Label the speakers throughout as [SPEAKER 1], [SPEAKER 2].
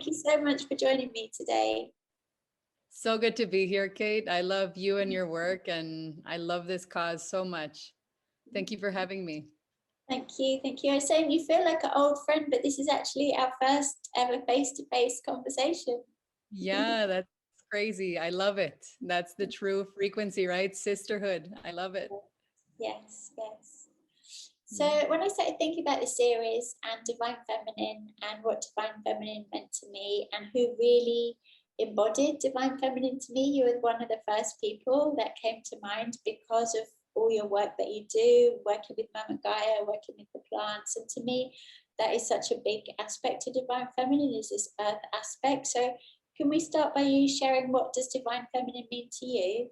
[SPEAKER 1] Thank you so much for joining me today.
[SPEAKER 2] So good to be here, Kate. I love you and your work, and I love this cause so much. Thank you for having me.
[SPEAKER 1] Thank you. Thank you. I was saying you feel like an old friend, but this is actually our first ever face-to-face conversation.
[SPEAKER 2] Yeah, that's crazy. I love it. That's the true frequency, right? Sisterhood. I love it.
[SPEAKER 1] Yes, yes. So when I started thinking about this series and Divine Feminine and what Divine Feminine meant to me and who really embodied Divine Feminine to me, you were one of the first people that came to mind because of all your work that you do, working with Mama Gaia, working with the plants. And to me, that is such a big aspect to Divine Feminine, is this earth aspect. So can we start by you sharing what does Divine Feminine mean to you?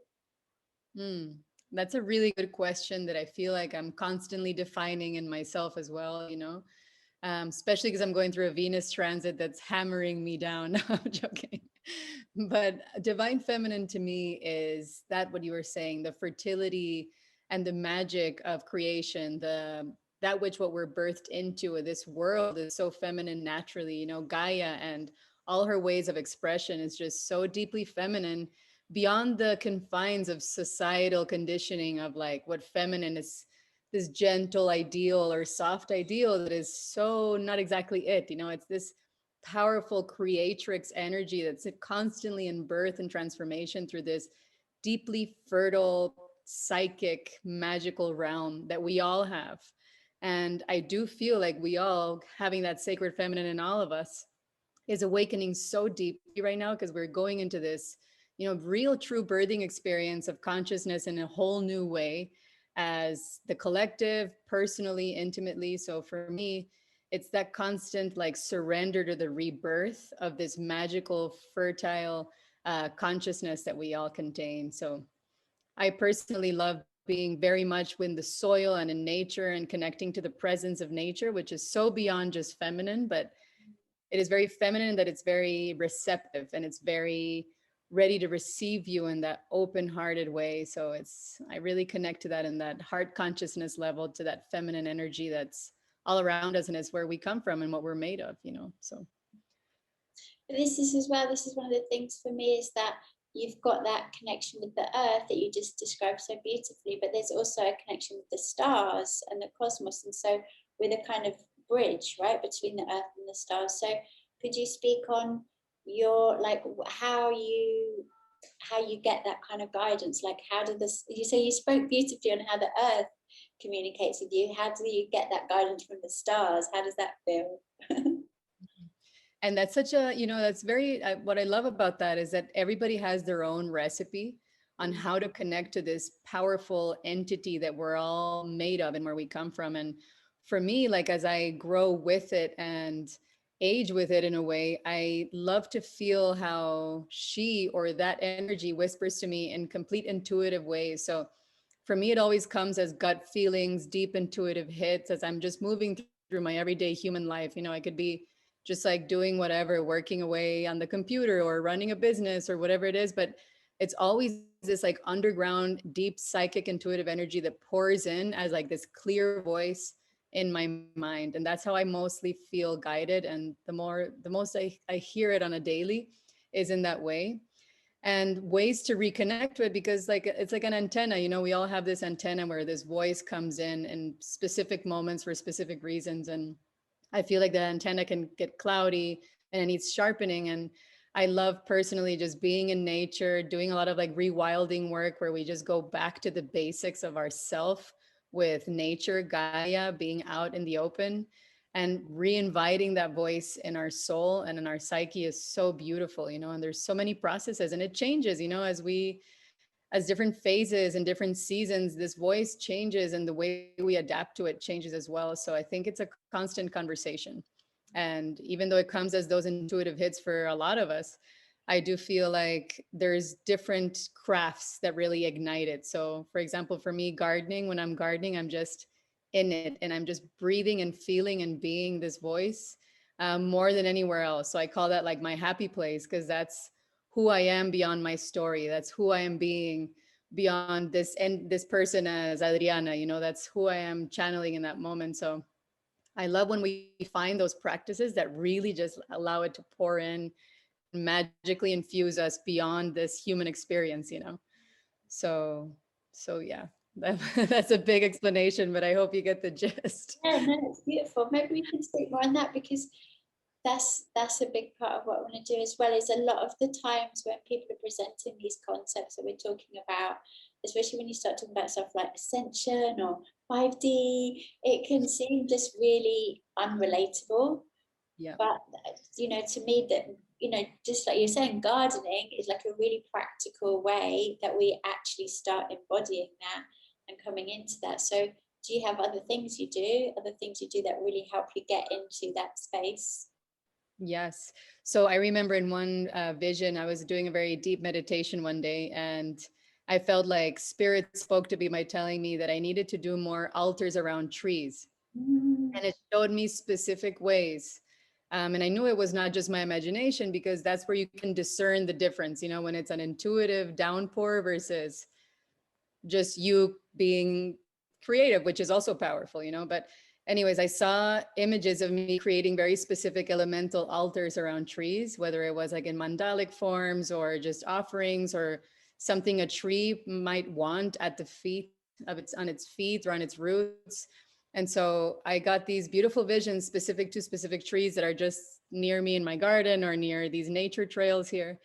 [SPEAKER 2] Mm, that's a really good question that I feel like I'm constantly defining in myself as well, especially because I'm going through a Venus transit that's hammering me down. No, I'm joking. But divine feminine to me is that what you were saying, the fertility and the magic of creation, the that which what we're birthed into. This world is so feminine naturally, Gaia and all her ways of expression is just so deeply feminine beyond the confines of societal conditioning of like what feminine is, this gentle ideal or soft ideal that is so not exactly it. It's this powerful creatrix energy that's constantly in birth and transformation through this deeply fertile, psychic, magical realm that we all have. And I do feel like we all having that sacred feminine in all of us is awakening so deeply right now because we're going into this, real true birthing experience of consciousness in a whole new way as the collective, personally, intimately. So for me, it's that constant like surrender to the rebirth of this magical, fertile consciousness that we all contain. So I personally love being very much with the soil and in nature and connecting to the presence of nature, which is so beyond just feminine, but it is very feminine, that it's very receptive and it's very ready to receive you in that open-hearted way. So I really connect to that in that heart consciousness level, to that feminine energy that's all around us, and it's where we come from and what we're made of, so.
[SPEAKER 1] But this is as well, this is one of the things for me, is that you've got that connection with the earth that you just described so beautifully, but there's also a connection with the stars and the cosmos. And so with a kind of bridge, right, between the earth and the stars. So could you speak on your, like, how you get that kind of guidance? Like, how did this, you say you spoke beautifully on how the earth communicates with you. How do you get that guidance from the stars? How does that feel?
[SPEAKER 2] And that's such a, that's very, what I love about that is that everybody has their own recipe on how to connect to this powerful entity that we're all made of and where we come from. And for me, like as I grow with it and age with it in a way, I love to feel how she or that energy whispers to me in complete intuitive ways. So for me, it always comes as gut feelings, deep intuitive hits as I'm just moving through my everyday human life. I could be just like doing whatever, working away on the computer or running a business or whatever it is. But it's always this like underground, deep psychic intuitive energy that pours in as like this clear voice in my mind. And that's how I mostly feel guided. And the most I hear it on a daily is in that way. And ways to reconnect with, because like it's like an antenna, we all have this antenna where this voice comes in specific moments for specific reasons. And I feel like the antenna can get cloudy and it needs sharpening. And I love personally just being in nature, doing a lot of like rewilding work where we just go back to the basics of ourself with nature, Gaia, being out in the open and re-inviting that voice in our soul and in our psyche is so beautiful, and there's so many processes and it changes, as different phases and different seasons, this voice changes and the way we adapt to it changes as well. So I think it's a constant conversation. And even though it comes as those intuitive hits for a lot of us, I do feel like there's different crafts that really ignite it. So for example, for me, gardening, when I'm gardening, I'm just in it and I'm just breathing and feeling and being this voice more than anywhere else. So I call that like my happy place, because that's who I am beyond my story. That's who I am being beyond this and this person as Adriana, that's who I am channeling in that moment. So I love when we find those practices that really just allow it to pour in, magically infuse us beyond this human experience, you know? So, so yeah, that's a big explanation, but I hope you get the gist.
[SPEAKER 1] Yeah, no, it's beautiful. Maybe we can speak more on that, because that's a big part of what I want to do as well. Is a lot of the times when people are presenting these concepts that we're talking about, especially when you start talking about stuff like ascension or 5D, it can seem just really unrelatable.
[SPEAKER 2] Yeah.
[SPEAKER 1] But you know, to me, that, you know, just like you're saying, gardening is like a really practical way that we actually start embodying that and coming into that. So do you have other things you do, that really help you get into that space?
[SPEAKER 2] Yes. So I remember in one vision, I was doing a very deep meditation one day, and I felt like spirit spoke to me by telling me that I needed to do more altars around trees.
[SPEAKER 1] Mm.
[SPEAKER 2] And it showed me specific ways. And I knew it was not just my imagination, because that's where you can discern the difference, you know, when it's an intuitive downpour versus just you being creative, which is also powerful, you know. But anyways, I saw images of me creating very specific elemental altars around trees, whether it was like in mandalic forms or just offerings or something a tree might want at the feet of its, on its feet or on its roots. And so I got these beautiful visions specific to specific trees that are just near me in my garden or near these nature trails here.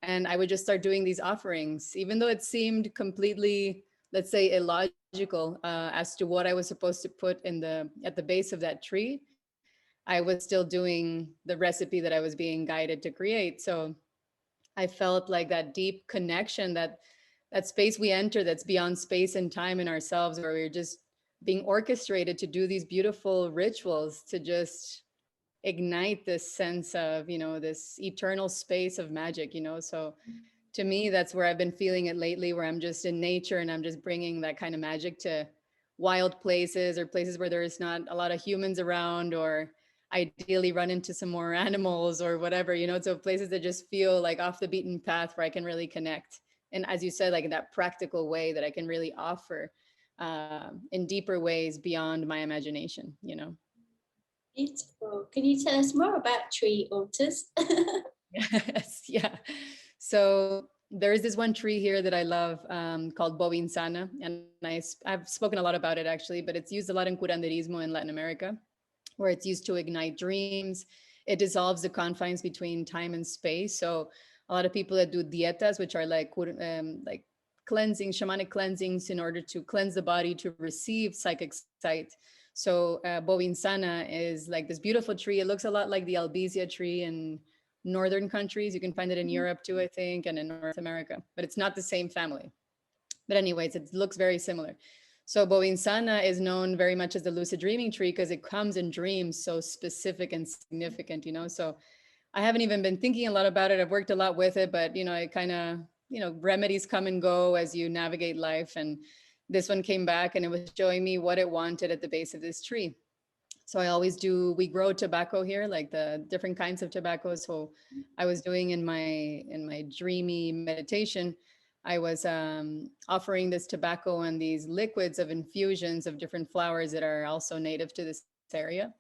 [SPEAKER 2] And I would just start doing these offerings, even though it seemed completely, let's say, illogical as to what I was supposed to put in the at the base of that tree. I was still doing the recipe that I was being guided to create. So I felt like that deep connection, that space we enter that's beyond space and time in ourselves, where we're just being orchestrated to do these beautiful rituals to just ignite this sense of, you know, this eternal space of magic, you know. So to me, that's where I've been feeling it lately, where I'm just in nature and I'm just bringing that kind of magic to wild places or places where there's not a lot of humans around, or ideally run into some more animals or whatever, you know. So places that just feel like off the beaten path, where I can really connect. And as you said, like in that practical way that I can really offer in deeper ways beyond my imagination, you know.
[SPEAKER 1] Beautiful. Can you tell us more about tree altars?
[SPEAKER 2] Yes, yeah. So there's this one tree here that I love called Bobinsana, and I've spoken a lot about it actually, but it's used a lot in curanderismo in Latin America, where it's used to ignite dreams. It dissolves the confines between time and space. So a lot of people that do dietas, which are like cleansing, shamanic cleansings in order to cleanse the body to receive psychic sight. So Bobinsana is like this beautiful tree. It looks a lot like the albizia tree in northern countries. You can find it in Europe too, I think, and in North America, but it's not the same family. But anyways, it looks very similar. So Bobinsana is known very much as the lucid dreaming tree because it comes in dreams so specific and significant, you know. So I haven't even been thinking a lot about it. I've worked a lot with it, but you know, it kind of, you know, remedies come and go as you navigate life. And this one came back and it was showing me what it wanted at the base of this tree. So I always do, we grow tobacco here, like the different kinds of tobacco. So I was doing in my dreamy meditation, I was offering this tobacco and these liquids of infusions of different flowers that are also native to this area.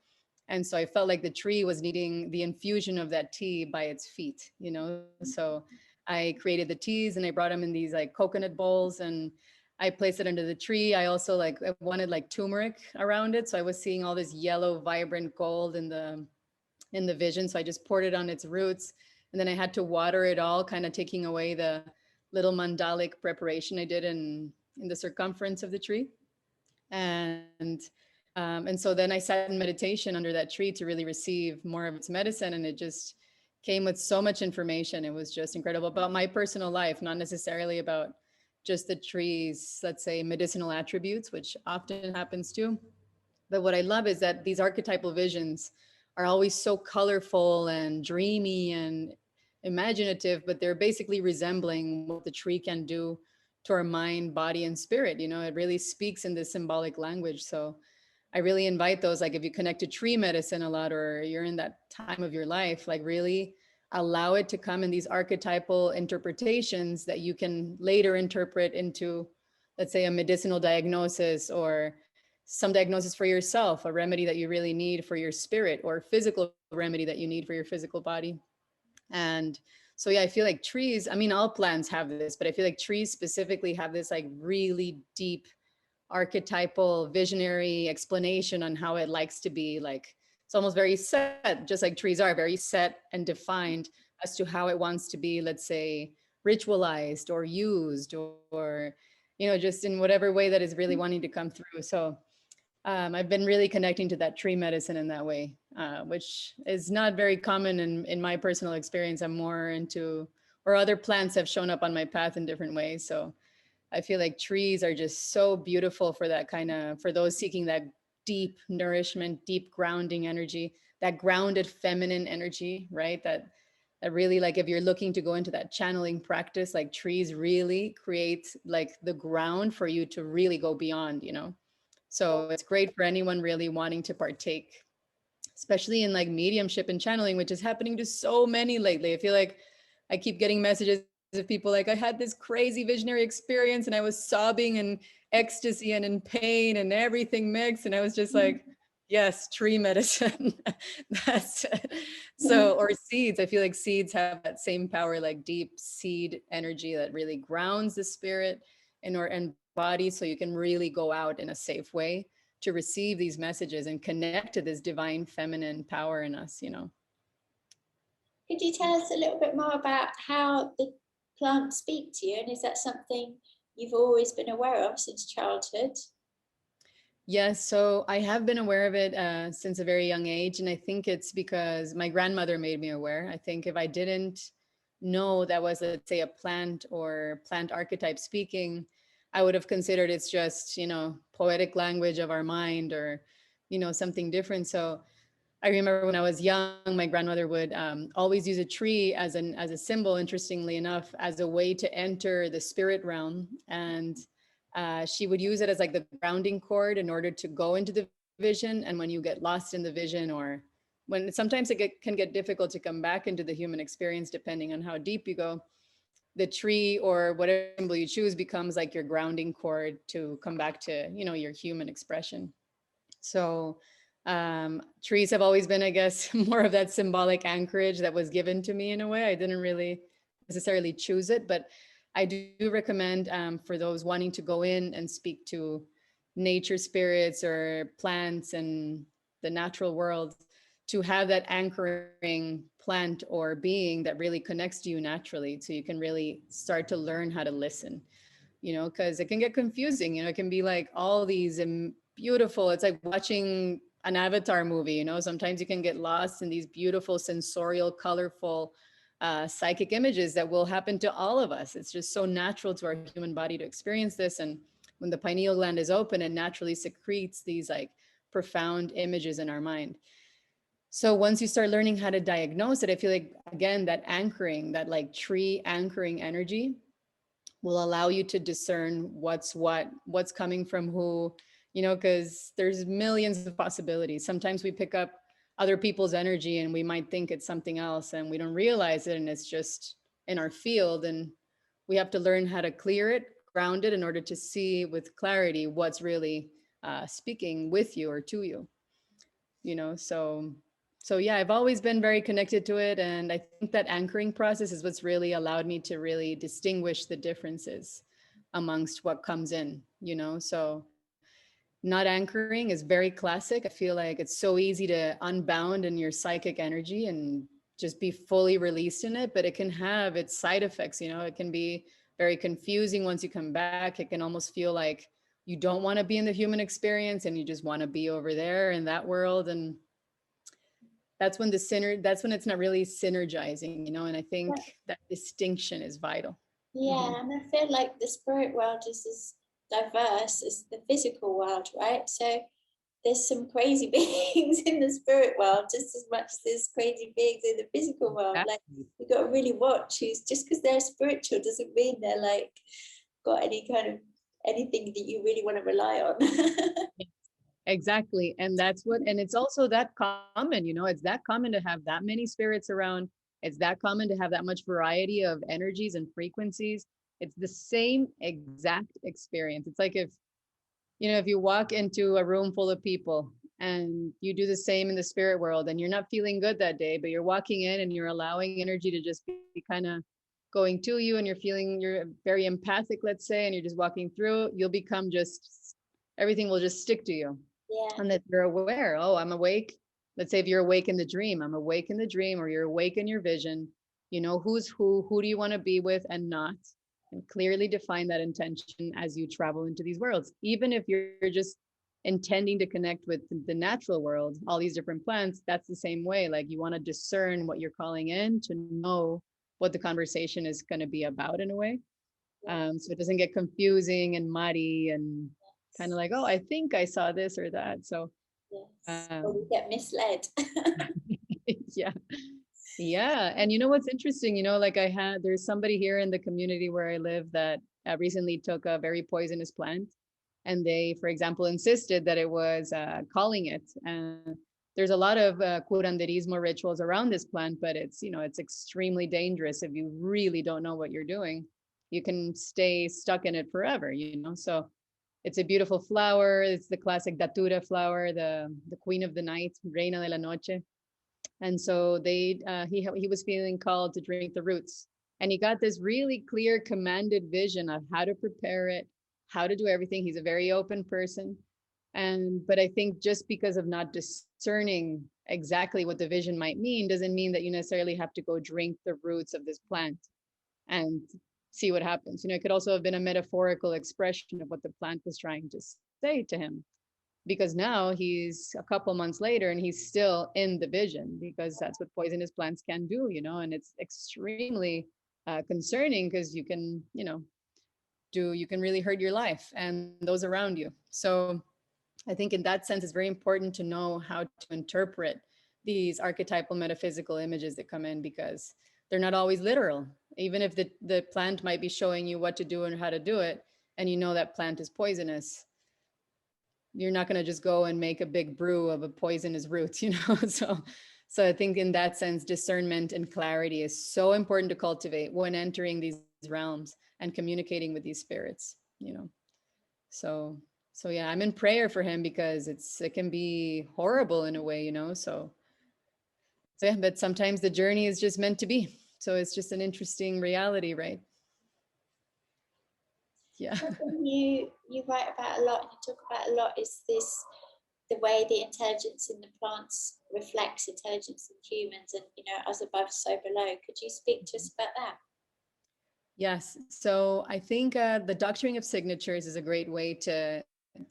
[SPEAKER 2] And so I felt like the tree was needing the infusion of that tea by its feet, you know. So I created the teas and I brought them in these like coconut bowls, and I placed it under the tree. I also like I wanted like turmeric around it. So I was seeing all this yellow, vibrant gold in the vision. So I just poured it on its roots. And then I had to water it all, kind of taking away the little mandalic preparation I did in the circumference of the tree. And and so then I sat in meditation under that tree to really receive more of its medicine. And it just came with so much information. It was just incredible about my personal life, not necessarily about just the tree's, let's say, medicinal attributes, which often happens too. But what I love is that these archetypal visions are always so colorful and dreamy and imaginative, but they're basically resembling what the tree can do to our mind, body, and spirit. You know, it really speaks in this symbolic language. So I really invite those, like if you connect to tree medicine a lot, or you're in that time of your life, like really allow it to come in these archetypal interpretations that you can later interpret into, let's say, a medicinal diagnosis, or some diagnosis for yourself, a remedy that you really need for your spirit, or physical remedy that you need for your physical body. And so, yeah, I feel like trees, I mean, all plants have this, but I feel like trees specifically have this like really deep archetypal visionary explanation on how it likes to be. Like it's almost very set, just like trees are very set and defined as to how it wants to be, let's say, ritualized or used, or just in whatever way that is really wanting to come through. So I've been really connecting to that tree medicine in that way, which is not very common in my personal experience. I'm more into, or other plants have shown up on my path in different ways. So I feel like trees are just so beautiful for that kind of, for those seeking that deep nourishment, deep grounding energy, that grounded feminine energy, right? That really, like, if you're looking to go into that channeling practice, like trees really create like the ground for you to really go beyond. So it's great for anyone really wanting to partake, especially in like mediumship and channeling, which is happening to so many lately. I feel like I keep getting messages of people like, I had this crazy visionary experience and I was sobbing and ecstasy and in pain and everything mixed. And I was just like, yes, tree medicine. That's it. So, or seeds. I feel like seeds have that same power, like deep seed energy that really grounds the spirit and body, so you can really go out in a safe way to receive these messages and connect to this divine feminine power in us.
[SPEAKER 1] Could you tell us a little bit more about how the plants speak to you? And is that something you've always been aware of since childhood?
[SPEAKER 2] Yes, so I have been aware of it since a very young age. And I think it's because my grandmother made me aware. I think if I didn't know that was, let's say, a plant or plant archetype speaking, I would have considered it's just, poetic language of our mind or, something different. So I remember when I was young, my grandmother would always use a tree as a symbol, interestingly enough, as a way to enter the spirit realm. And she would use it as like the grounding cord in order to go into the vision. And when you get lost in the vision, or when sometimes can get difficult to come back into the human experience, depending on how deep you go, the tree or whatever symbol you choose becomes like your grounding cord to come back to, your human expression. So trees have always been, I guess, more of that symbolic anchorage that was given to me in a way. I didn't really necessarily choose it, but I do recommend for those wanting to go in and speak to nature spirits or plants and the natural world, to have that anchoring plant or being that really connects to you naturally, so you can really start to learn how to listen, because it can get confusing. It can be like all these beautiful, it's like watching an Avatar movie. Sometimes you can get lost in these beautiful, sensorial, colorful, psychic images that will happen to all of us. It's just so natural to our human body to experience this. And when the pineal gland is open, it naturally secretes these like profound images in our mind. So once you start learning how to diagnose it, I feel like, again, that anchoring, that like tree anchoring energy will allow you to discern what's coming from who, because there's millions of possibilities. Sometimes we pick up other people's energy and we might think it's something else and we don't realize it, and it's just in our field. And we have to learn how to clear it, ground it, in order to see with clarity what's really speaking with you or to you. So yeah, I've always been very connected to it. And I think that anchoring process is what's really allowed me to really distinguish the differences amongst what comes in. So not anchoring is very classic. I feel like it's so easy to unbound in your psychic energy and just be fully released in it, but it can have its side effects. It can be very confusing once you come back. It can almost feel like you don't want to be in the human experience and you just want to be over there in that world. And that's when that's when it's not really synergizing. And I think that distinction is vital.
[SPEAKER 1] Yeah, and I feel like the spirit world is as diverse as the physical world, right? So there's some crazy beings in the spirit world just as much as there's crazy beings in the physical world. Like, you got to really watch who's, just because they're spiritual doesn't mean they're like got any kind of anything that you really want to rely on.
[SPEAKER 2] Exactly. And it's also that common, it's that common to have that many spirits around. It's that common to have that much variety of energies and frequencies. It's the same exact experience. It's like if You know, if you walk into a room full of people and you do the same in the spirit world and you're not feeling good that day, but you're walking in and you're allowing energy to just be kind of going to you, and you're very empathic, let's say, and you're just walking through, you'll become just, everything will just stick to you.
[SPEAKER 1] Yeah.
[SPEAKER 2] And that you're aware, oh, I'm awake. Let's say if you're awake in the dream, I'm awake in the dream, or you're awake in your vision, you know who's who do you want to be with and not, and clearly define that intention as you travel into these worlds. Even if you're just intending to connect with the natural world, all these different plants, that's the same way. Like, you want to discern what you're calling in to know what the conversation is going to be about in a way. So it doesn't get confusing and muddy and kind of like, oh, I think I saw this or that. So
[SPEAKER 1] Yes. Or you get misled.
[SPEAKER 2] yeah. Yeah. And you know what's interesting? You know, like there's somebody here in the community where I live that recently took a very poisonous plant. And they, for example, insisted that it was calling it. There's a lot of curanderismo rituals around this plant, but it's, you know, it's extremely dangerous if you really don't know what you're doing. You can stay stuck in it forever, you know? So it's a beautiful flower. It's the classic datura flower, the queen of the night, reina de la noche. And so he was feeling called to drink the roots, and he got this really clear commanded vision of how to prepare it, how to do everything. He's a very open person. But I think just because of not discerning exactly what the vision might mean doesn't mean that you necessarily have to go drink the roots of this plant and see what happens. You know, it could also have been a metaphorical expression of what the plant was trying to say to him, because now he's a couple months later and he's still in the vision, because that's what poisonous plants can do, you know. And it's extremely concerning, because you can, you know, you can really hurt your life and those around you. So I think in that sense, it's very important to know how to interpret these archetypal metaphysical images that come in, because they're not always literal. Even if the plant might be showing you what to do and how to do it, and you know that plant is poisonous, you're not going to just go and make a big brew of a poisonous root, you know. So I think in that sense, discernment and clarity is so important to cultivate when entering these realms and communicating with these spirits, you know. So yeah, I'm in prayer for him, because it can be horrible in a way, you know. So yeah, but sometimes the journey is just meant to be. So it's just an interesting reality, right? Yeah.
[SPEAKER 1] Something you write about a lot and you talk about a lot is this, the way the intelligence in the plants reflects intelligence in humans, and you know, as above, so below. Could you speak to us about that?
[SPEAKER 2] Yes. So I think the doctrine of signatures is a great way to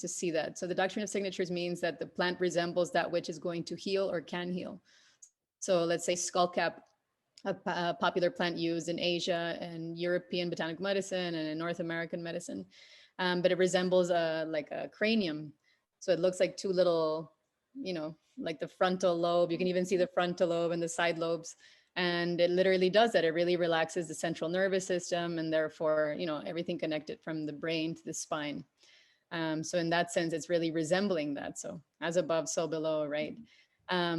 [SPEAKER 2] see that. So the doctrine of signatures means that the plant resembles that which is going to heal or can heal. So let's say skullcap, a popular plant used in Asia and European botanical medicine and in North American medicine, but it resembles like a cranium. So it looks like two little, you know, like the frontal lobe. You can even see the frontal lobe and the side lobes. And it literally does that. It really relaxes the central nervous system, and therefore, you know, everything connected from the brain to the spine. So in that sense, it's really resembling that. So as above, so below, right?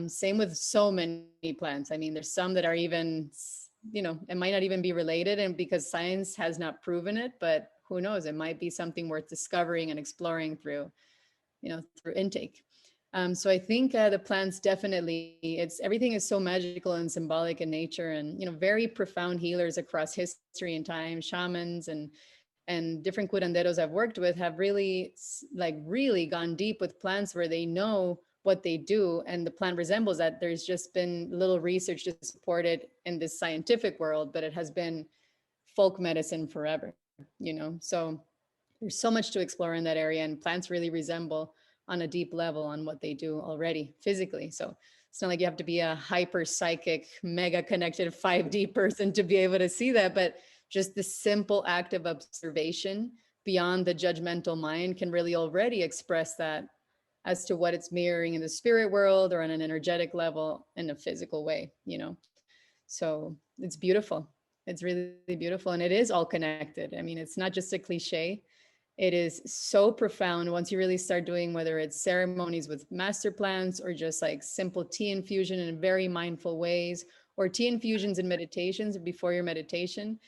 [SPEAKER 2] Same with so many plants. I mean, there's some that are even, you know, it might not even be related, and because science has not proven it, but who knows, it might be something worth discovering and exploring through, you know, through intake. So I think the plants definitely, it's, everything is so magical and symbolic in nature, and, you know, very profound healers across history and time, shamans and different curanderos I've worked with have really, like, really gone deep with plants where they know what they do, and the plant resembles that. There's just been little research to support it in this scientific world, but it has been folk medicine forever, you know. So there's so much to explore in that area, and plants really resemble on a deep level on what they do already physically. So it's not like you have to be a hyper psychic, mega connected 5D person to be able to see that, but just the simple act of observation beyond the judgmental mind can really already express that as to what it's mirroring in the spirit world or on an energetic level in a physical way, you know. So it's beautiful. It's really beautiful. And it is all connected. I mean, it's not just a cliche. It is so profound once you really start doing, whether it's ceremonies with master plants or just like simple tea infusion in very mindful ways, or tea infusions and meditations before your meditation.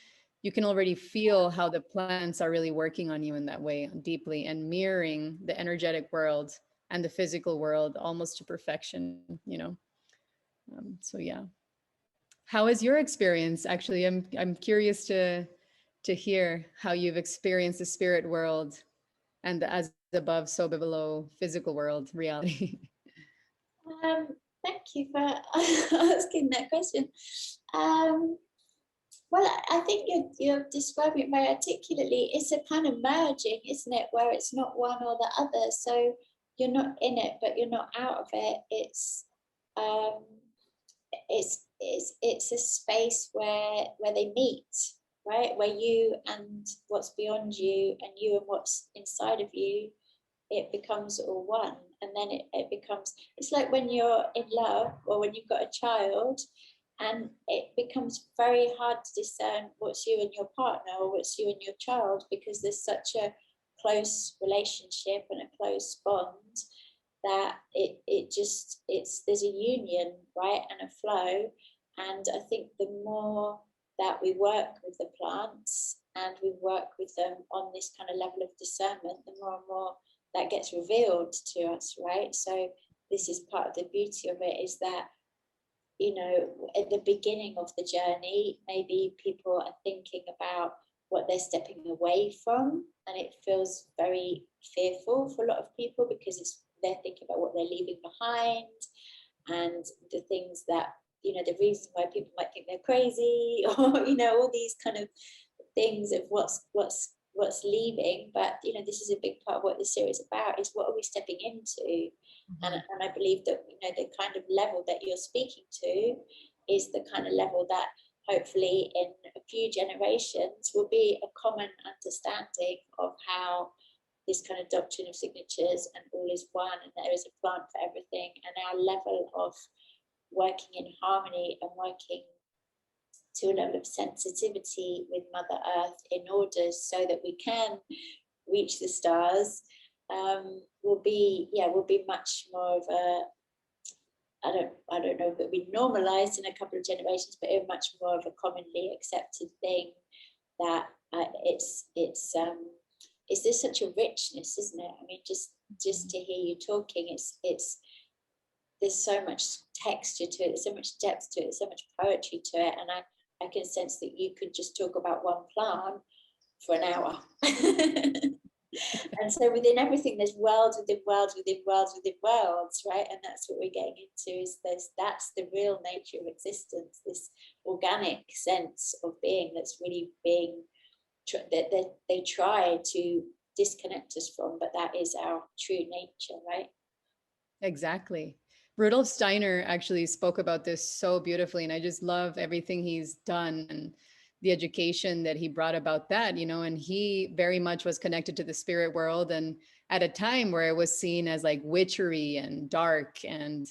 [SPEAKER 2] you can already feel how the plants are really working on you in that way deeply and mirroring the energetic world and the physical world almost to perfection, you know. So yeah. How is your experience? Actually, I'm curious to hear how you've experienced the spirit world and the as above, so below physical world reality.
[SPEAKER 1] Thank you for asking that question. Well, I think you're describing it very articulately. It's a kind of merging, isn't it, where it's not one or the other. So you're not in it, but you're not out of it. Um, it's a space where they meet, right? Where you and what's beyond you, and you and what's inside of you, it becomes all one. And then it becomes, it's like when you're in love or when you've got a child, and it becomes very hard to discern what's you and your partner or what's you and your child, because there's such a close relationship and a close bond that there's a union, right, and a flow. And I think the more that we work with the plants and we work with them on this kind of level of discernment, the more and more that gets revealed to us, right? So this is part of the beauty of it, is that, you know, at the beginning of the journey, maybe people are thinking about what they're stepping away from, and it feels very fearful for a lot of people, because they're thinking about what they're leaving behind and the things that, you know, the reason why people might think they're crazy, or, you know, all these kind of things of what's leaving. But, you know, this is a big part of what this series is about, is what are we stepping into. Mm-hmm. And I believe that, you know, the kind of level that you're speaking to is the kind of level that hopefully in a few generations will be a common understanding of how this kind of doctrine of signatures and all is one, and there is a plant for everything, and our level of working in harmony and working to a level of sensitivity with Mother Earth in order so that we can reach the stars, will be much more of a, I don't know if it'll be normalized in a couple of generations, but it's much more of a commonly accepted thing, that it's there's such a richness, isn't it? I mean, just to hear you talking, it's there's so much texture to it, there's so much depth to it, there's so much poetry to it, and I can sense that you could just talk about one plant for an hour. And so within everything, there's worlds within worlds within worlds within worlds, right? And that's what we're getting into, is that's the real nature of existence, this organic sense of being that's really being, that they try to disconnect us from, but that is our true nature, right?
[SPEAKER 2] Exactly. Rudolf Steiner actually spoke about this so beautifully, and I just love everything he's done and the education that he brought about that, you know. And he very much was connected to the spirit world, and at a time where it was seen as like witchery and dark, and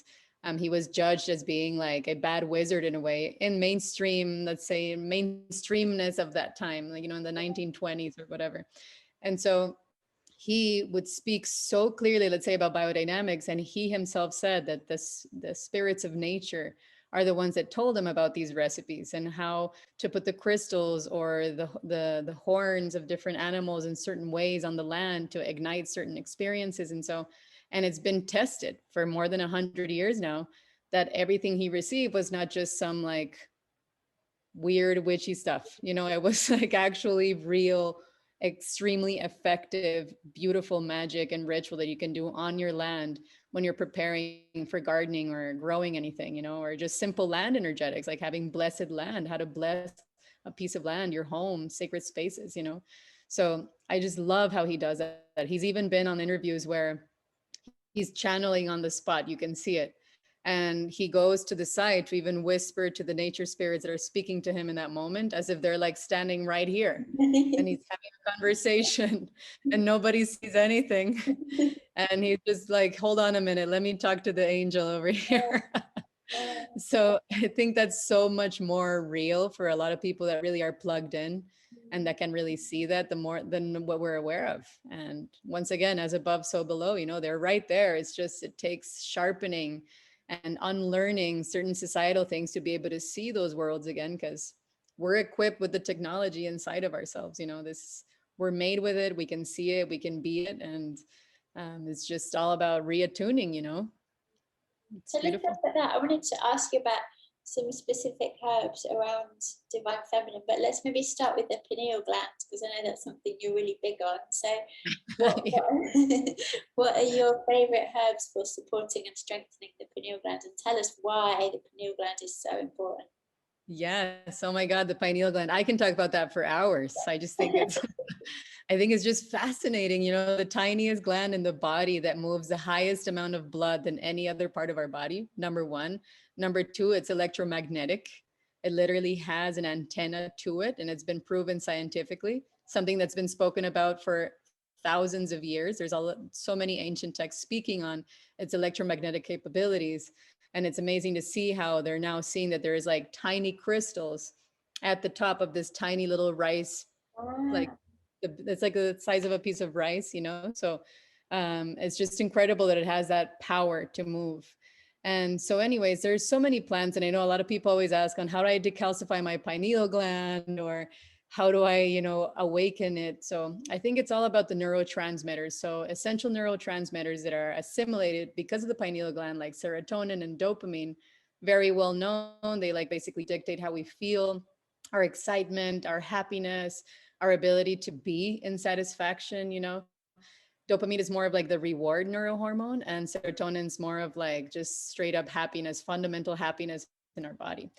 [SPEAKER 2] he was judged as being like a bad wizard in a way, in mainstream, let's say mainstreamness of that time, like, you know, in the 1920s or whatever. And so he would speak so clearly, let's say, about biodynamics, and he himself said that the spirits of nature are the ones that told him about these recipes and how to put the crystals or the horns of different animals in certain ways on the land to ignite certain experiences. And so, and it's been tested for more than 100 years now, that everything he received was not just some like weird witchy stuff, you know. It was like actually real, extremely effective, beautiful magic and ritual that you can do on your land when you're preparing for gardening or growing anything, you know, or just simple land energetics, like having blessed land, how to bless a piece of land, your home, sacred spaces, you know. So I just love how he does that. He's even been on interviews where he's channeling on the spot, you can see it. And he goes to the site to even whisper to the nature spirits that are speaking to him in that moment, as if they're like standing right here. And he's having a conversation and nobody sees anything. And he's just like, hold on a minute, let me talk to the angel over here. So I think that's so much more real for a lot of people that really are plugged in and that can really see that the more than what we're aware of. And once again, as above, so below, you know, they're right there. It's just, it takes sharpening and unlearning certain societal things to be able to see those worlds again, because we're equipped with the technology inside of ourselves. You know, this, we're made with it. We can see it, we can be it. And it's just all about reattuning, you know. It's
[SPEAKER 1] So let's
[SPEAKER 2] beautiful.
[SPEAKER 1] talk about that. I wanted to ask you about some specific herbs around divine feminine, but let's maybe start with the pineal gland, because I know that's something you're really big on. So what are your favorite herbs for supporting and strengthening the pineal gland, and tell us why the pineal gland is so important?
[SPEAKER 2] Yes. Oh my God, the pineal gland. I can talk about that for hours. I just think it's I think it's just fascinating, you know, the tiniest gland in the body that moves the highest amount of blood than any other part of our body. Number one. Number two, it's electromagnetic. It literally has an antenna to it, and it's been proven scientifically, something that's been spoken about for thousands of years. There's so many ancient texts speaking on its electromagnetic capabilities. And it's amazing to see how they're now seeing that there is like tiny crystals at the top of this tiny little rice, like it's like the size of a piece of rice, you know? So it's just incredible that it has that power to move. And so anyways, there's so many plants. And I know a lot of people always ask on how do I decalcify my pineal gland, or how do I, you know, awaken it? So I think it's all about the neurotransmitters. So essential neurotransmitters that are assimilated because of the pineal gland, like serotonin and dopamine, very well known. They like basically dictate how we feel, our excitement, our happiness, our ability to be in satisfaction, you know. Dopamine is more of like the reward neurohormone, and serotonin's more of like just straight up happiness, fundamental happiness in our body.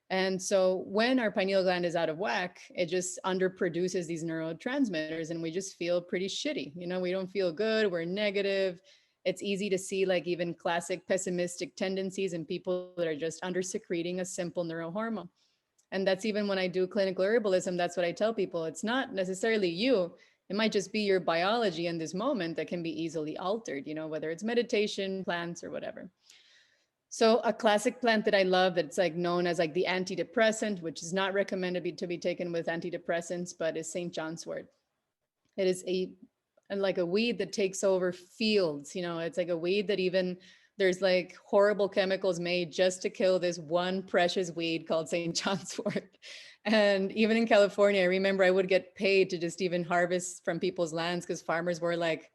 [SPEAKER 2] And so when our pineal gland is out of whack, it just underproduces these neurotransmitters, and we just feel pretty shitty. You know, we don't feel good, we're negative. It's easy to see like even classic pessimistic tendencies in people that are just under secreting a simple neurohormone. And that's even when I do clinical herbalism, that's what I tell people. It's not necessarily you. It might just be your biology in this moment that can be easily altered, you know, whether it's meditation, plants, or whatever. So a classic plant that I love that's like known as like the antidepressant, which is not recommended to be taken with antidepressants, but is St. John's wort. It is like a weed that takes over fields. You know, it's like a weed that even there's like horrible chemicals made just to kill this one precious weed called St. John's wort. And even in California, I remember I would get paid to just even harvest from people's lands because farmers were like,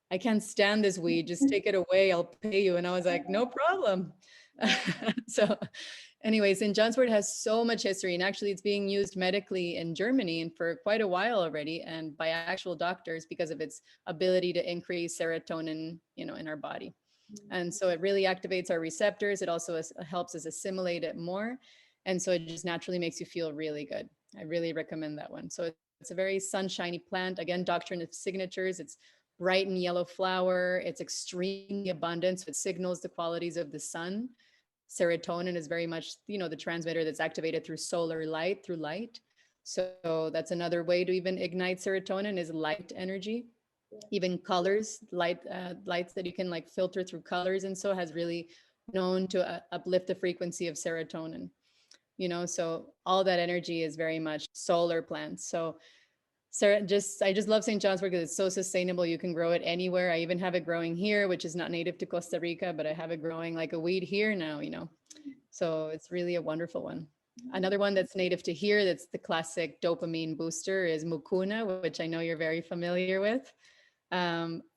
[SPEAKER 2] I can't stand this weed, just take it away, I'll pay you. And I was like, no problem. So anyways, St. John's wort has so much history, and actually it's being used medically in Germany and for quite a while already, and by actual doctors because of its ability to increase serotonin, you know, in our body. And so it really activates our receptors. It also helps us assimilate it more. And so it just naturally makes you feel really good. I really recommend that one. So it's a very sunshiny plant. Again, doctrine of signatures. It's bright and yellow flower. It's extremely abundant. So it signals the qualities of the sun. Serotonin is very much, you know, the transmitter that's activated through solar light, through light. So that's another way to even ignite serotonin is light energy. Even colors, lights that you can like filter through colors, and so has really known to uplift the frequency of serotonin. You know, so all that energy is very much solar plants. So I just love St. John's wort because it's so sustainable. You can grow it anywhere. I even have it growing here, which is not native to Costa Rica, but I have it growing like a weed here now, you know. So it's really a wonderful one. Another one that's native to here, that's the classic dopamine booster, is mucuna, which I know you're very familiar with.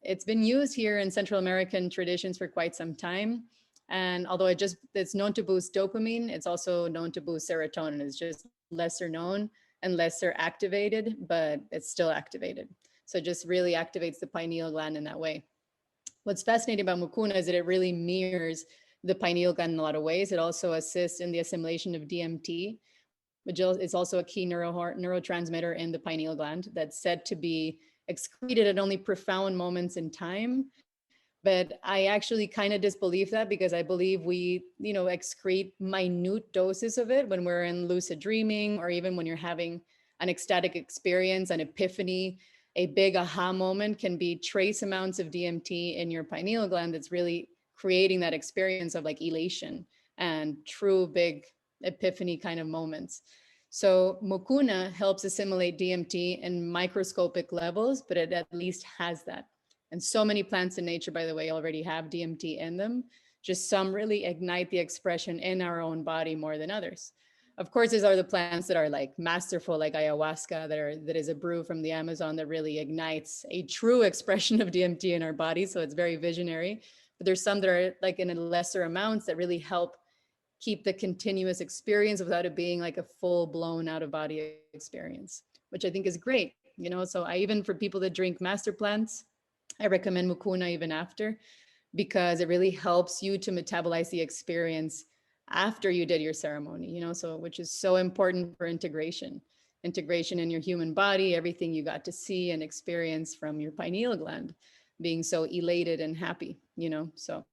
[SPEAKER 2] It's been used here in Central American traditions for quite some time. And although it's known to boost dopamine, it's also known to boost serotonin. It's just lesser known and lesser activated, but it's still activated. So it just really activates the pineal gland in that way. What's fascinating about mucuna is that it really mirrors the pineal gland in a lot of ways. It also assists in the assimilation of DMT, which is also a key neurotransmitter in the pineal gland that's said to be excreted at only profound moments in time. But I actually kind of disbelieve that because I believe we, you know, excrete minute doses of it when we're in lucid dreaming, or even when you're having an ecstatic experience, an epiphany. A big aha moment can be trace amounts of DMT in your pineal gland that's really creating that experience of like elation and true big epiphany kind of moments. So mucuna helps assimilate DMT in microscopic levels, but it at least has that. And so many plants in nature, by the way, already have DMT in them. Just some really ignite the expression in our own body more than others. Of course, these are the plants that are like masterful, like ayahuasca, that is a brew from the Amazon that really ignites a true expression of DMT in our body. So it's very visionary. But there's some that are like in lesser amounts that really help keep the continuous experience without it being like a full blown out of body experience, which I think is great. So I, even for people that drink master plants, I recommend Mukuna even after, because it really helps you to metabolize the experience after you did your ceremony, so which is so important for integration in your human body, everything you got to see and experience from your pineal gland being so elated and happy, so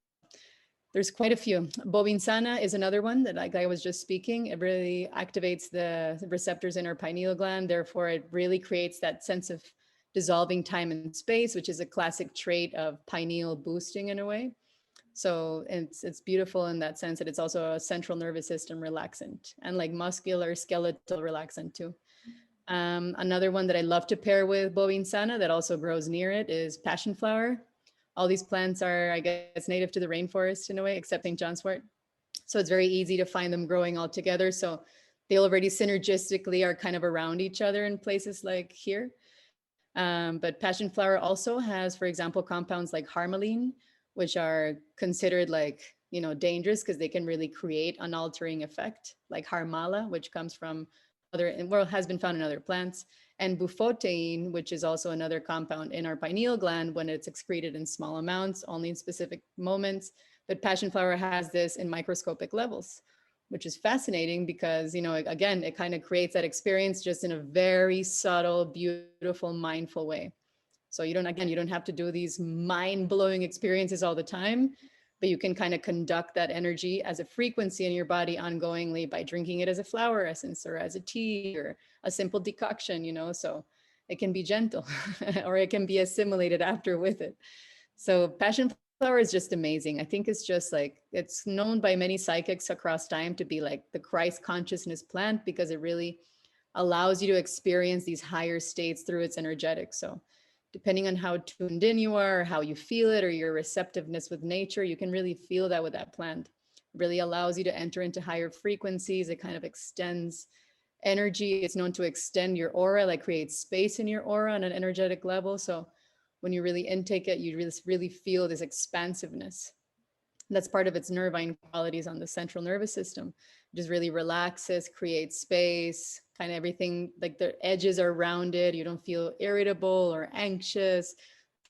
[SPEAKER 2] there's quite a few. Bobinsana is another one that, like I was just speaking, it really activates the receptors in our pineal gland. Therefore, it really creates that sense of dissolving time and space, which is a classic trait of pineal boosting in a way. So it's beautiful in that sense that it's also a central nervous system relaxant and like muscular skeletal relaxant too. Another one that I love to pair with Bobinsana that also grows near it is Passionflower. All these plants are, I guess, native to the rainforest in a way, except St. John's wort. So it's very easy to find them growing all together. So they already synergistically are kind of around each other in places like here. But Passionflower also has, for example, compounds like harmaline, which are considered like, dangerous because they can really create an altering effect, like harmala, which comes from has been found in other plants, and bufotein, which is also another compound in our pineal gland when it's excreted in small amounts, only in specific moments. But Passionflower has this in microscopic levels, which is fascinating because, again, it kind of creates that experience just in a very subtle, beautiful, mindful way. So you don't have to do these mind-blowing experiences all the time, but you can kind of conduct that energy as a frequency in your body ongoingly by drinking it as a flower essence or as a tea or a simple decoction, so it can be gentle or it can be assimilated after with it. So Passionflower is just amazing. I think it's just like, it's known by many psychics across time to be like the Christ consciousness plant because it really allows you to experience these higher states through its energetics. So depending on how tuned in you are, or how you feel it, or your receptiveness with nature, you can really feel that with that plant. It really allows you to enter into higher frequencies. It kind of extends energy. It's known to extend your aura, like create space in your aura on an energetic level. So when you really intake it, you really feel this expansiveness. That's part of its nervine qualities on the central nervous system. It just really relaxes, creates space, kind of everything, like the edges are rounded. You don't feel irritable or anxious.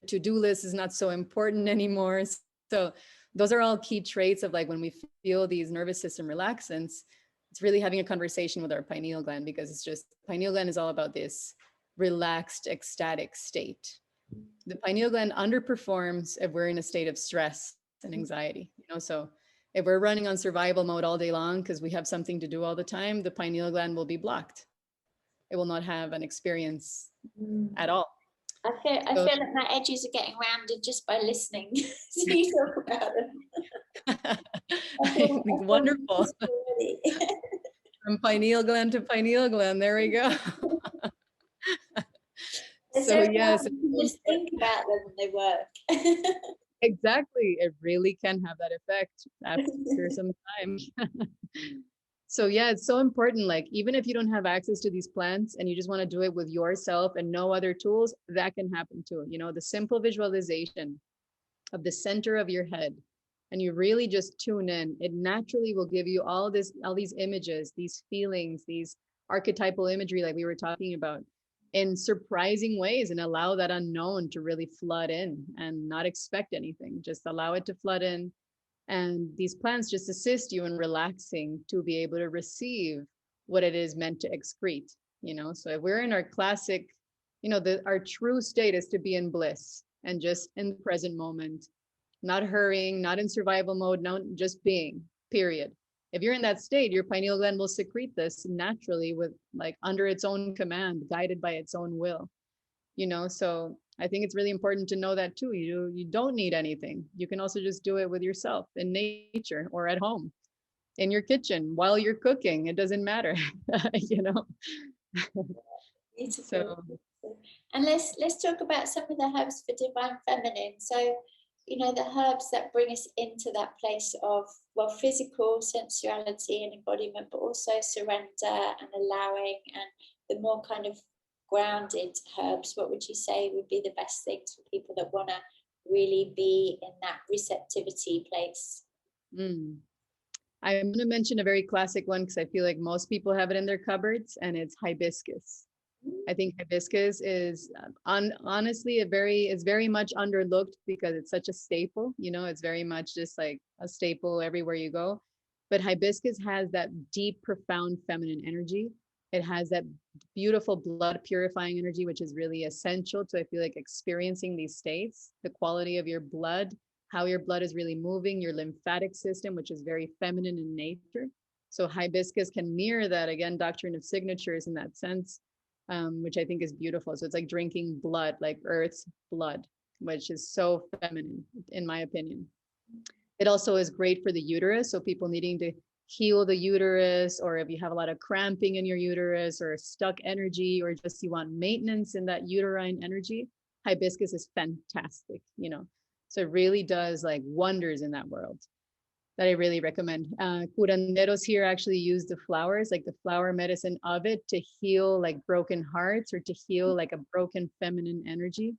[SPEAKER 2] The to-do list is not so important anymore. So those are all key traits of like when we feel these nervous system relaxants, it's really having a conversation with our pineal gland, because it's just, pineal gland is all about this relaxed, ecstatic state. The pineal gland underperforms if we're in a state of stress and anxiety, so if we're running on survival mode all day long because we have something to do all the time, the pineal gland will be blocked. It will not have an experience at all.
[SPEAKER 1] I feel like my edges are getting rounded just by listening to you talk about them.
[SPEAKER 2] Wonderful. From pineal gland to pineal gland, there we go. So yes,
[SPEAKER 1] just think about them and they work.
[SPEAKER 2] Exactly. It really can have that effect after some time. So yeah, it's so important. Like, even if you don't have access to these plants and you just want to do it with yourself and no other tools, that can happen too. The simple visualization of the center of your head, and you really just tune in, it naturally will give you all these images, these feelings, these archetypal imagery like we were talking about, in surprising ways, and allow that unknown to really flood in and not expect anything. Just allow it to flood in. And these plants just assist you in relaxing to be able to receive what it is meant to excrete. So if we're in our classic, our true state is to be in bliss and just in the present moment, not hurrying, not in survival mode, no, just being, period. If you're in that state, your pineal gland will secrete this naturally with like under its own command, guided by its own will. So I think it's really important to know that too. You don't need anything. You can also just do it with yourself in nature or at home, in your kitchen, while you're cooking. It doesn't matter,
[SPEAKER 1] Beautiful.
[SPEAKER 2] So,
[SPEAKER 1] and let's talk about some of the herbs for divine feminine. So the herbs that bring us into that place of, well, physical sensuality and embodiment, but also surrender and allowing, and the more kind of grounded herbs, what would you say would be the best things for people that want to really be in that receptivity place?
[SPEAKER 2] Mm. I'm going to mention a very classic one because I feel like most people have it in their cupboards, and it's hibiscus. I think hibiscus is honestly it's very much underlooked because it's such a staple. It's very much just like a staple everywhere you go. But hibiscus has that deep, profound feminine energy. It has that beautiful blood purifying energy, which is really essential to, I feel like, experiencing these states, the quality of your blood, how your blood is really moving, your lymphatic system, which is very feminine in nature. So hibiscus can mirror that, again, doctrine of signatures in that sense, which I think is beautiful. So it's like drinking blood, like Earth's blood, which is so feminine, in my opinion. It also is great for the uterus. So people needing to heal the uterus, or if you have a lot of cramping in your uterus or stuck energy, or just you want maintenance in that uterine energy, hibiscus is fantastic, So it really does like wonders in that world that I really recommend. Curanderos here actually use the flowers, like the flower medicine of it, to heal like broken hearts or to heal like a broken feminine energy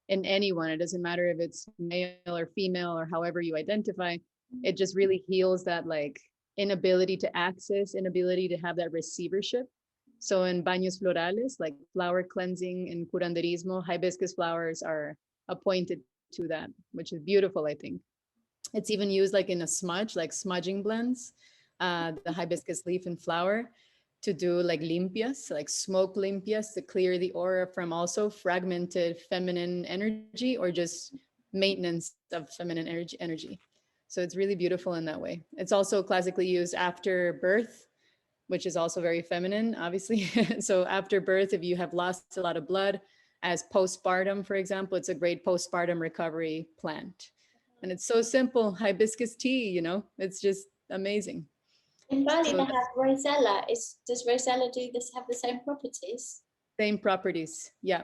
[SPEAKER 2] in anyone. It doesn't matter if it's male or female or however you identify. It just really heals that like inability to access, inability to have that receivership. So in baños florales, like flower cleansing and curanderismo, hibiscus flowers are appointed to that, which is beautiful, I think. It's even used like in a smudge, like smudging blends, the hibiscus leaf and flower, to do like limpias, like smoke limpias, to clear the aura from also fragmented feminine energy or just maintenance of feminine energy. So it's really beautiful in that way. It's also classically used after birth, which is also very feminine, obviously. So after birth, if you have lost a lot of blood, as postpartum, for example, it's a great postpartum recovery plant. And it's so simple, hibiscus tea, it's just amazing.
[SPEAKER 1] In Bali,
[SPEAKER 2] So
[SPEAKER 1] they have rosella. Does rosella have the same properties?
[SPEAKER 2] same properties, yeah.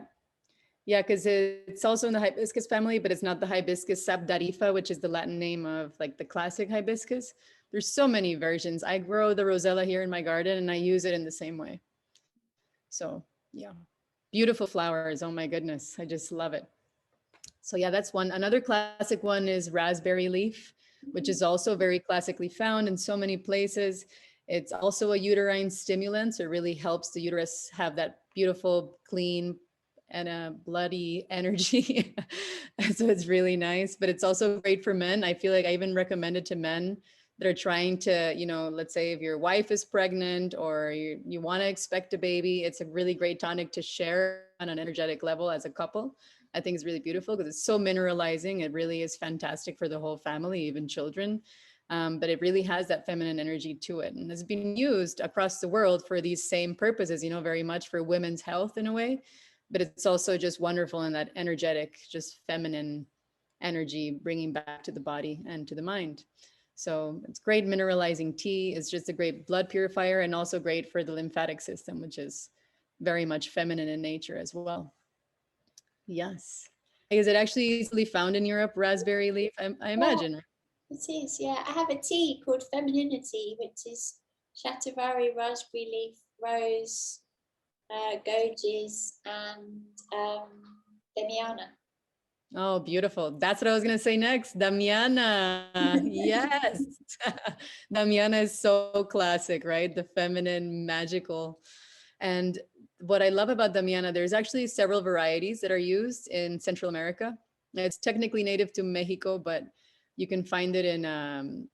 [SPEAKER 2] Yeah, because it's also in the hibiscus family, but it's not the hibiscus sabdarifa, which is the Latin name of like the classic hibiscus. There's so many versions. I grow the rosella here in my garden and I use it in the same way. So yeah, beautiful flowers. Oh my goodness, I just love it. So yeah, that's one. Another classic one is raspberry leaf, which is also very classically found in so many places. It's also a uterine stimulant, so it really helps the uterus have that beautiful, clean, and a bloody energy. So it's really nice, but it's also great for men. I feel like I even recommend it to men that are trying to, let's say if your wife is pregnant or you want to expect a baby, it's a really great tonic to share on an energetic level as a couple. I think is really beautiful because it's so mineralizing. It really is fantastic for the whole family, even children. But it really has that feminine energy to it. And it's been used across the world for these same purposes, very much for women's health in a way. But it's also just wonderful in that energetic, just feminine energy, bringing back to the body and to the mind. So it's great mineralizing tea. It's just a great blood purifier and also great for the lymphatic system, which is very much feminine in nature as well. Yes. Is it actually easily found in Europe, raspberry leaf? I imagine.
[SPEAKER 1] It is, yeah. I have a tea called Femininity, which is shatavari, raspberry leaf, rose, goji, and Damiana.
[SPEAKER 2] Oh, beautiful. That's what I was going to say next. Damiana. Yes. Damiana is so classic, right? The feminine, magical. And what I love about Damiana, there's actually several varieties that are used in Central America. It's technically native to Mexico, but you can find it in,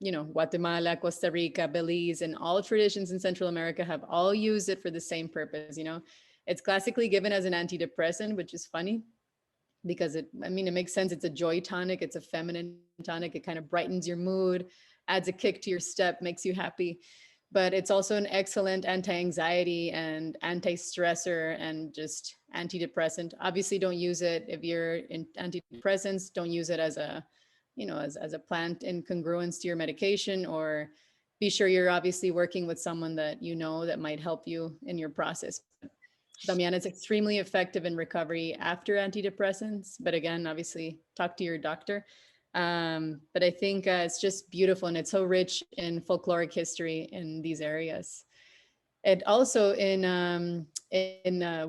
[SPEAKER 2] Guatemala, Costa Rica, Belize, and all traditions in Central America have all used it for the same purpose. It's classically given as an antidepressant, which is funny because it makes sense. It's a joy tonic. It's a feminine tonic. It kind of brightens your mood, adds a kick to your step, makes you happy. But it's also an excellent anti-anxiety and anti-stressor and just antidepressant. Obviously, don't use it if you're in antidepressants. Don't use it as a, as a plant in congruence to your medication, or be sure you're obviously working with someone that that might help you in your process. Damiana is extremely effective in recovery after antidepressants. But again, obviously, talk to your doctor. But I think it's just beautiful, and it's so rich in folkloric history in these areas. And also in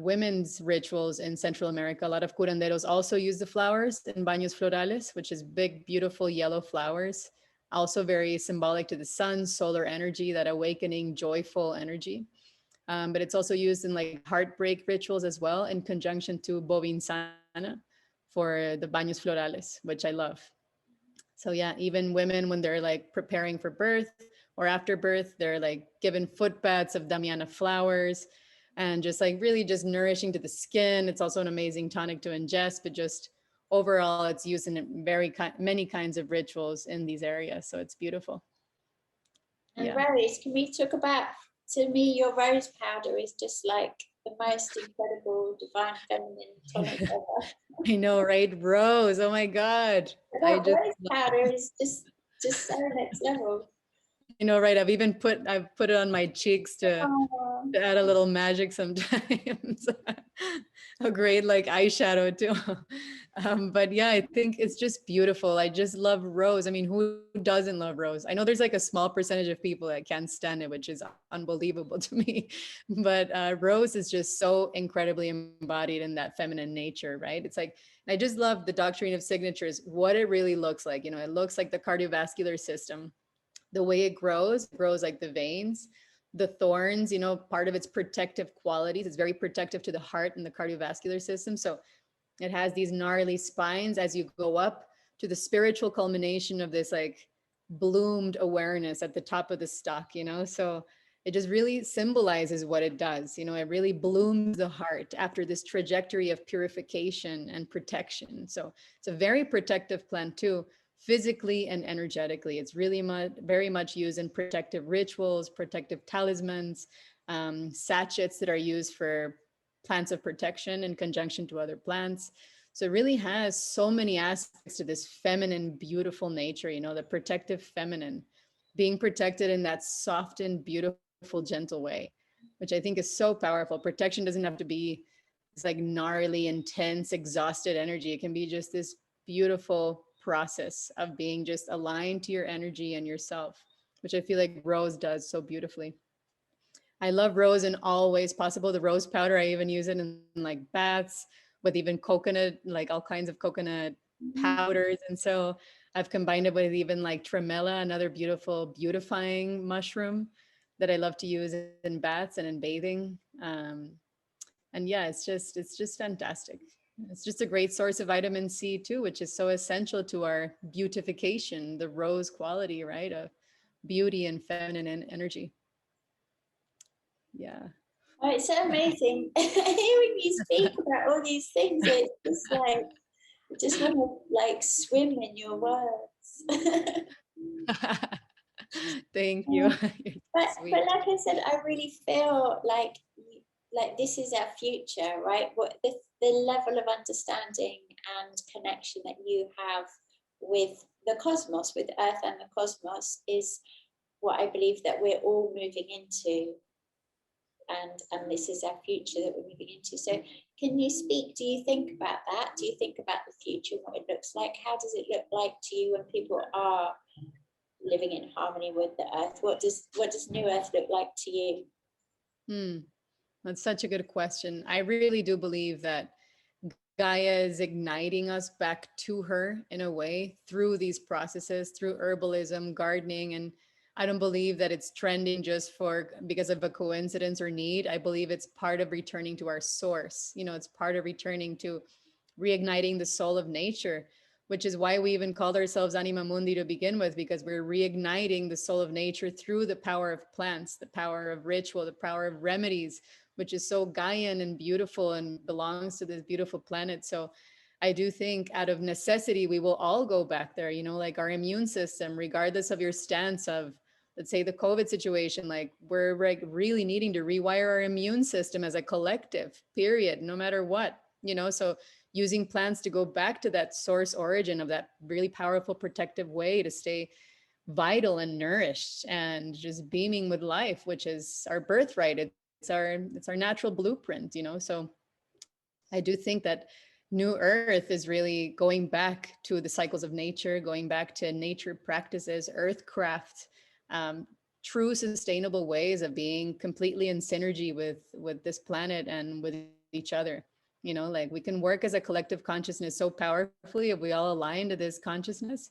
[SPEAKER 2] women's rituals in Central America, a lot of curanderos also use the flowers in baños florales, which is big, beautiful yellow flowers. Also very symbolic to the sun, solar energy, that awakening, joyful energy. But it's also used in like heartbreak rituals as well, in conjunction to Bobinsana for the baños florales, which I love. So yeah, even women, when they're like preparing for birth or after birth, they're like given foot baths of Damiana flowers, and just like really just nourishing to the skin. It's also an amazing tonic to ingest, but just overall it's used in many kinds of rituals in these areas. So it's beautiful.
[SPEAKER 1] And
[SPEAKER 2] Yeah.
[SPEAKER 1] rose, can we talk about, to me, your rose powder is just like the most incredible divine feminine tonic ever.
[SPEAKER 2] I know, right? Rose. Oh my God. I
[SPEAKER 1] That
[SPEAKER 2] just
[SPEAKER 1] rose powder is just so next level.
[SPEAKER 2] you know, right. I've put it on my cheeks
[SPEAKER 1] Oh,
[SPEAKER 2] to add a little magic sometimes. A great like eyeshadow too. But yeah, I think it's just beautiful. I just love rose. I mean, who doesn't love rose? I know there's like a small percentage of people that can't stand it, which is unbelievable to me. But rose is just so incredibly embodied in that feminine nature, right? It's like, I just love the doctrine of signatures, what it really looks like. You know, it looks like the cardiovascular system, the way it grows like the veins, the thorns, you know, part of its protective qualities. It's very protective to the heart and the cardiovascular system. So it has these gnarly spines as you go up to the spiritual culmination of this like bloomed awareness at the top of the stalk, you know? So it just really symbolizes what it does. You know, it really blooms the heart after this trajectory of purification and protection. So it's a very protective plant too, physically and energetically. It's really very much used in protective rituals, protective talismans, sachets that are used for plants of protection in conjunction to other plants. So it really has so many aspects to this feminine, beautiful nature, you know, the protective feminine, being protected in that soft and beautiful, gentle way, which I think is so powerful. Protection doesn't have to be this like gnarly, intense, exhausted energy. It can be just this beautiful process of being just aligned to your energy and yourself, which I feel like Rose does so beautifully. I love rose in all ways possible. The rose powder, I even use it in like baths with even coconut, like all kinds of coconut powders. And so I've combined it with even like tremella, another beautiful beautifying mushroom that I love to use in baths and in bathing. And yeah, it's just fantastic. It's just a great source of vitamin C too, which is so essential to our beautification, the rose quality, right? Of beauty and feminine energy. Yeah.
[SPEAKER 1] oh, it's so amazing. Hearing you speak about all these things, it's just like, I just want to like swim in your words.
[SPEAKER 2] Thank you.
[SPEAKER 1] But
[SPEAKER 2] Sweet.
[SPEAKER 1] like I said, I really feel like this is our future, right? What the level of understanding and connection that you have with the cosmos, with Earth and the cosmos, is what I believe that we're all moving into, and this is our future that we're moving into. So can you speak, do you think about that? Do you think about the future and what it looks like? How does it look like to you when people are living in harmony with the earth? What does new earth look like to you?
[SPEAKER 2] That's such a good question. I really do believe that Gaia is igniting us back to her in a way through these processes, through herbalism, gardening. And I don't believe that it's trending just for because of a coincidence or need. I believe it's part of returning to our source. You know, it's part of returning to reigniting the soul of nature, which is why we even called ourselves Anima Mundi to begin with, because we're reigniting the soul of nature through the power of plants, the power of ritual, the power of remedies, which is so Gaian and beautiful and belongs to this beautiful planet. So I do think out of necessity, we will all go back there, you know, like our immune system, regardless of your stance of, let's say, the COVID situation, like we're like really needing to rewire our immune system as a collective, period, no matter what, you know. So using plants to go back to that source origin of that really powerful protective way to stay vital and nourished and just beaming with life, which is our birthright. it's our natural blueprint, you know. So I do think that New Earth is really going back to the cycles of nature, going back to nature practices, earthcraft, um, true sustainable ways of being completely in synergy with this planet and with each other. You know, like we can work as a collective consciousness so powerfully if we all align to this consciousness.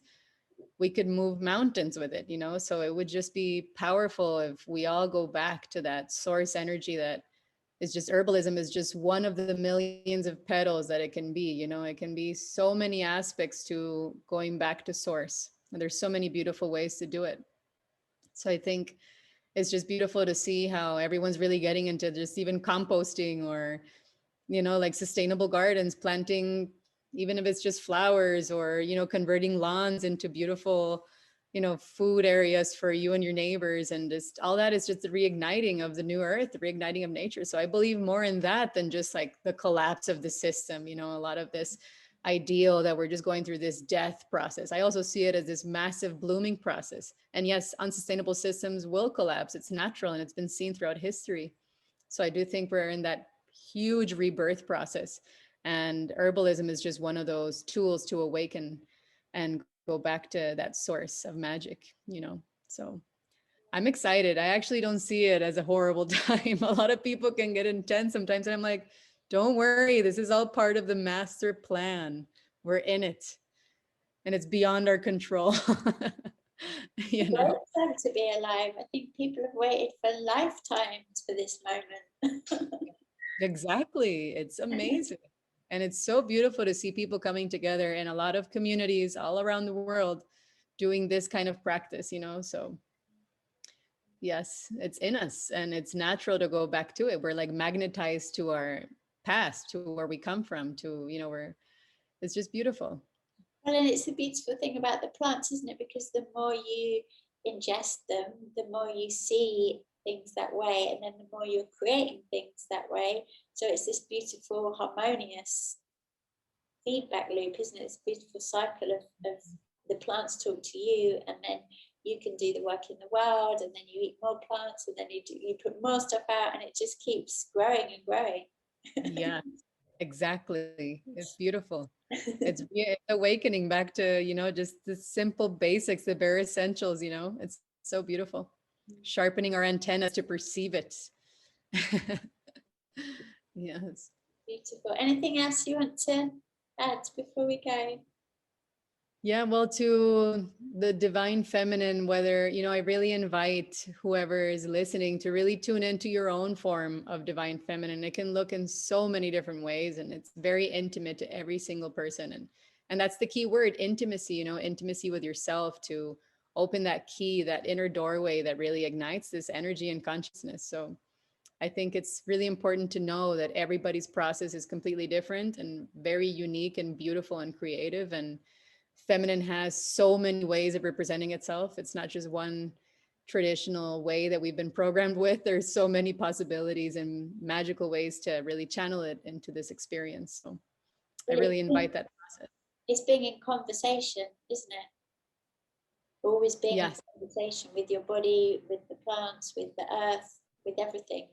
[SPEAKER 2] We could move mountains with it, you know. So it would just be powerful if we all go back to that source energy that is just, herbalism is just one of the millions of petals that it can be, you know. It can be so many aspects to going back to source, and there's so many beautiful ways to do it. So I think it's just beautiful to see how everyone's really getting into just even composting, or you know, like sustainable gardens, planting, even if it's just flowers, or you know, converting lawns into beautiful, you know, food areas for you and your neighbors. And just all that is just the reigniting of the new earth, the reigniting of nature. So I believe more in that than just like the collapse of the system, you know. A lot of this ideal that we're just going through this death process, I also see it as this massive blooming process. And yes, unsustainable systems will collapse, it's natural, and it's been seen throughout history. So I do think we're in that huge rebirth process. And herbalism is just one of those tools to awaken and go back to that source of magic, you know. So I'm excited. I actually don't see it as a horrible time. A lot of people can get intense sometimes. And I'm like, don't worry, this is all part of the master plan. We're in it. And it's beyond our control. You know?
[SPEAKER 1] Well, it's time to be alive. I think people have waited for lifetimes for this moment.
[SPEAKER 2] Exactly. It's amazing. And it's so beautiful to see people coming together in a lot of communities all around the world doing this kind of practice, you know. So yes, it's in us, and it's natural to go back to it. We're like magnetized to our past, to where we come from, to, you know, where it's just beautiful.
[SPEAKER 1] Well, and it's the beautiful thing about the plants, isn't it? Because the more you ingest them, the more you see things that way, and then the more you're creating things that way. So it's this beautiful, harmonious feedback loop, isn't it? It's a beautiful cycle of the plants talk to you, and then you can do the work in the world, and then you eat more plants, and then you put more stuff out, and it just keeps growing and growing.
[SPEAKER 2] Yeah, exactly. It's beautiful. It's awakening back to, you know, just the simple basics, the bare essentials, you know. It's so beautiful. Sharpening our antennas to perceive it. Yes.
[SPEAKER 1] Beautiful. Anything else you want to add before we go?
[SPEAKER 2] Yeah, well, to the divine feminine, whether, you know, I really invite whoever is listening to really tune into your own form of divine feminine. It can look in so many different ways, and it's very intimate to every single person. And that's the key word, intimacy, you know, intimacy with yourself, to open that key, that inner doorway that really ignites this energy and consciousness. So I think it's really important to know that everybody's process is completely different and very unique and beautiful and creative. And feminine has so many ways of representing itself. It's not just one traditional way that we've been programmed with. There's so many possibilities and magical ways to really channel it into this experience. So I
[SPEAKER 1] Well,
[SPEAKER 2] really invite that process.
[SPEAKER 1] it's being in conversation, isn't it? Always being in
[SPEAKER 2] Yes,
[SPEAKER 1] conversation with your body, with the plants, with the earth, with everything.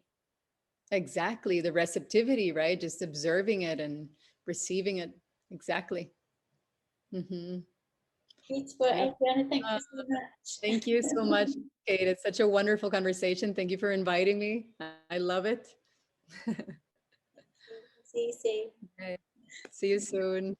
[SPEAKER 2] exactly. The receptivity, right? Just observing it and receiving it. Exactly. Mm-hmm.
[SPEAKER 1] Beautiful,
[SPEAKER 2] Beautiful.
[SPEAKER 1] Adriana. Thank
[SPEAKER 2] Uh,
[SPEAKER 1] you so much.
[SPEAKER 2] Thank you so much, Kate. It's such a wonderful conversation. Thank you for inviting me. I love it.
[SPEAKER 1] See you soon.
[SPEAKER 2] Okay. See you soon.